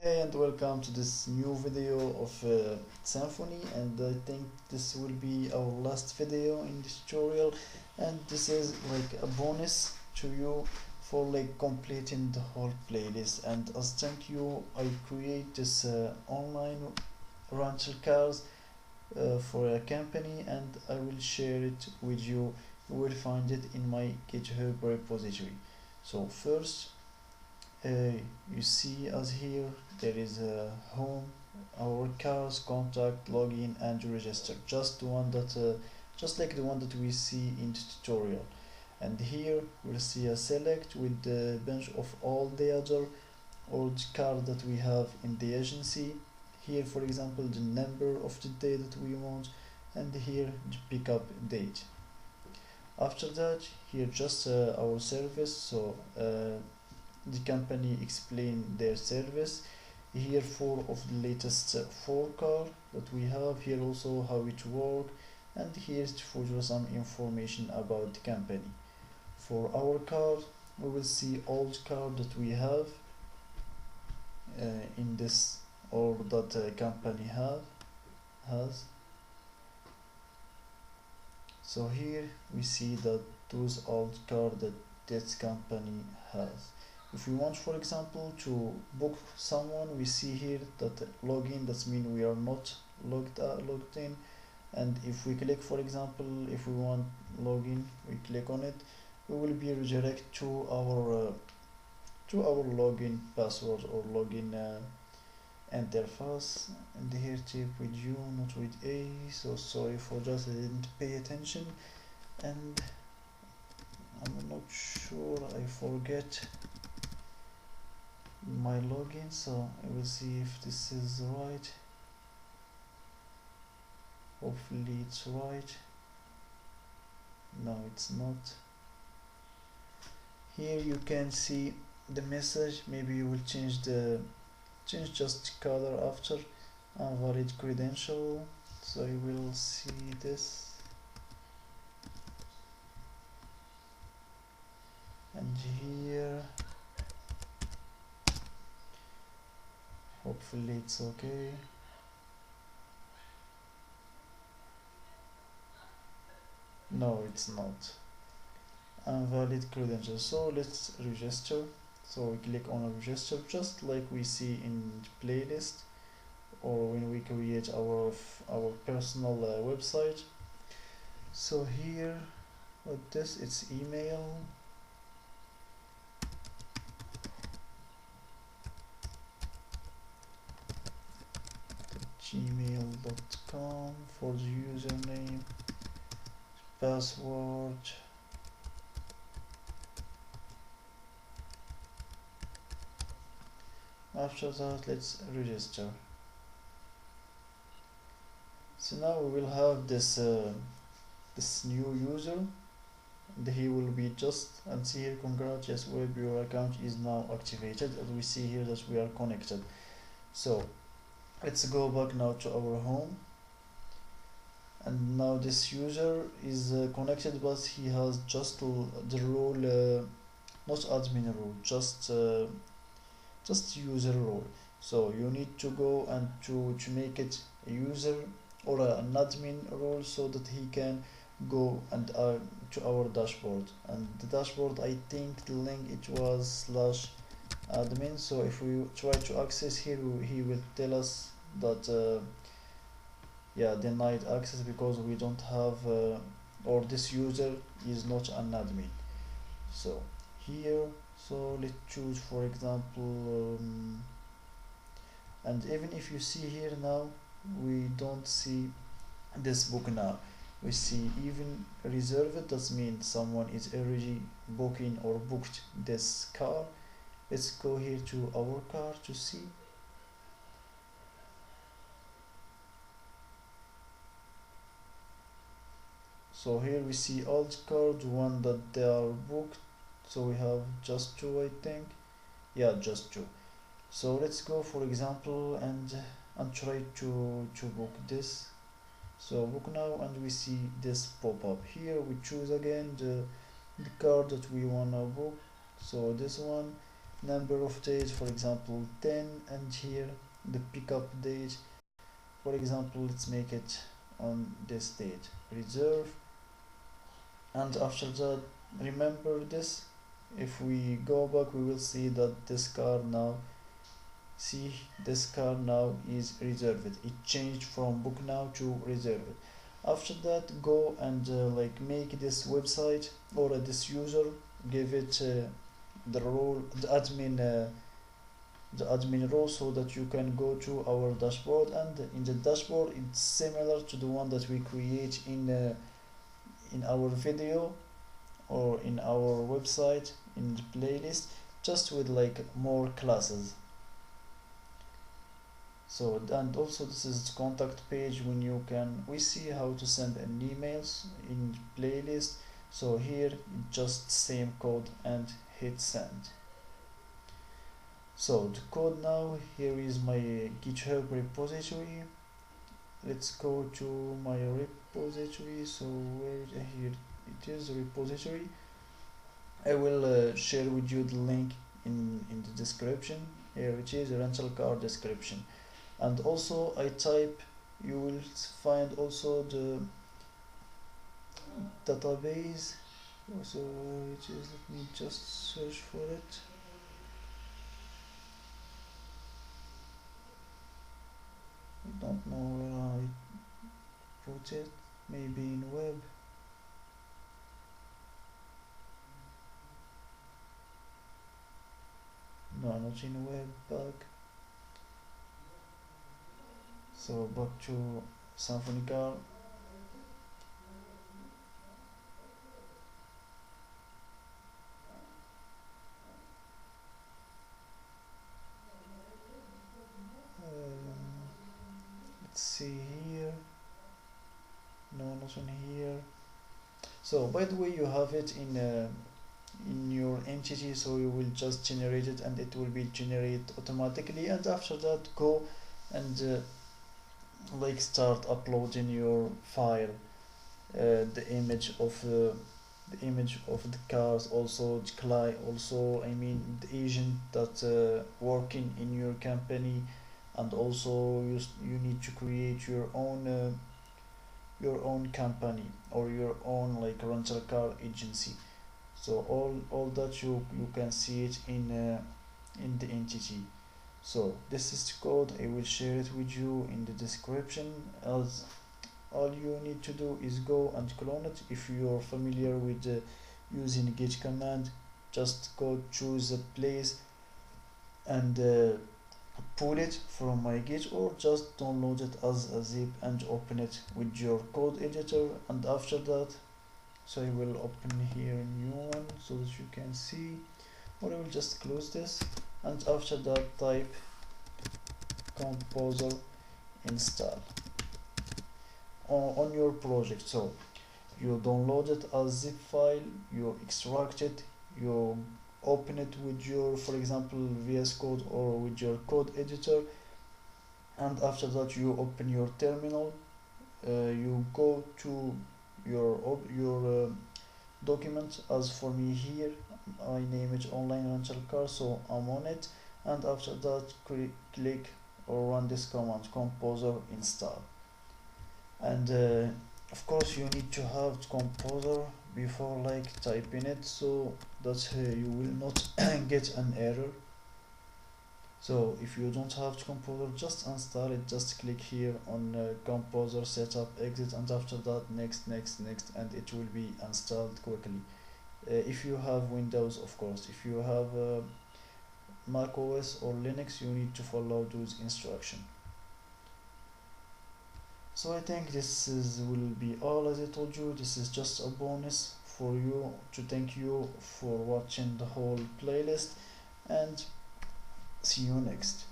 Hey and welcome to this new video of Symfony, and I think this will be our last video in this tutorial, and this is like a bonus to you for like completing the whole playlist. And as thank you, I create this online rental cars for a company, and I will share it with you. You will find it in my GitHub repository. So first, you see as here there is a home, our cars, contact, login and register, just like the one that we see in the tutorial. And here we'll see a select with the bunch of all the other old cars that we have in the agency. Here for example the number of the day that we want, and here the pickup date. After that, here just our service. So the company explain their service. Here four of the latest four car that we have. Here also how it work, and here's for some information about the company. For our car, we will see all the car that we have in this, or that company has. So here we see that those old car that this company has. If we want, for example, to book someone, we see here that login, that means we are not logged in. And if we click, for example, if we want login, we click on it, we will be redirected to our login password or login interface. And here type with U, not with A. So sorry for that, I didn't pay attention, and I'm not sure, I forget my login, so I will see if this is right. Hopefully it's right. No, it's not. Here you can see the message. Maybe you will change just color after valid credential, so you will see this. And here hopefully it's okay. No, it's not. Invalid credentials. So let's register. So we click on register, just like we see in the playlist or when we create our personal website. So here with this, it's email, gmail.com for the username, password, after that let's register. So now we will have this this new user, and he will be just, and see here, congrats, yes, web, your account is now activated, and we see here that we are connected. So let's go back now to our home, and now this user is connected, but he has just the role, not admin role, just user role. So you need to go and to make it a user or an admin role, so that he can go and to our dashboard. And the dashboard, I think the link it was /admin. So if we try to access here, he will tell us that yeah, denied access, because we don't have or this user is not an admin. So here, so let's choose for example and even if you see here now, we don't see this book now, we see even reserved. That means someone is already booking or booked this car. Let's go here to our car to see. So here we see all the cars, one that they are booked. So we have just two, I think. Yeah, just two. So let's go for example and try to book this. So book now, and we see this pop up. Here we choose again the car that we wanna book. So this one, number of days, for example 10, and here the pickup date, for example let's make it on this date, reserve. And after that, remember this, if we go back we will see that this car now, see this car now is reserved, it changed from book now to reserved. After that, go and like make this website or this user, give it the role, the admin role, so that you can go to our dashboard, and in the dashboard it's similar to the one that we create in our video or in our website in the playlist, just with like more classes. So, and also this is the contact page, when you can, we see how to send an emails in playlist. So here just same code and hit send. So the code now, here is my GitHub repository. Let's go to my repository. So where, here it is, repository. I will share with you the link in the description. Here it is, rental car description. And also I type, you will find also the database. So it is, let me just search for it. I don't know where I put it, maybe in web. No, not in web, back. So back to Symfony car. Let's see here. No, not in here. So by the way, you have it in your entity, so you will just generate it and it will be generated automatically. And after that, go and like start uploading your file, the image of the cars, also the client, also I mean the agent that working in your company, and also you need to create your own company or your own like rental car agency. So all that you can see it in the entity. So this is the code, I will share it with you in the description. As all you need to do is go and clone it. If you are familiar with using git command, just go choose a place and pull it from my git, or just download it as a zip and open it with your code editor. And after that, so I will open here a new one so that you can see, or I will just close this, and after that type composer install on your project. So you download it as zip file, you extract it, you open it with your, for example, VS Code or with your code editor, and after that you open your terminal, you go to your document. As for me here, I name it online rental car, so I'm on it, and after that click or run this command, composer install. And of course you need to have composer before like typing it, so that you will not get an error. So if you don't have composer, just install it, just click here on composer setup, exit, and after that next, and it will be installed quickly. If you have Windows, of course. If you have Mac OS or Linux, you need to follow those instructions. So I think this will be all. As I told you, this is just a bonus for you, to thank you for watching the whole playlist, and see you next.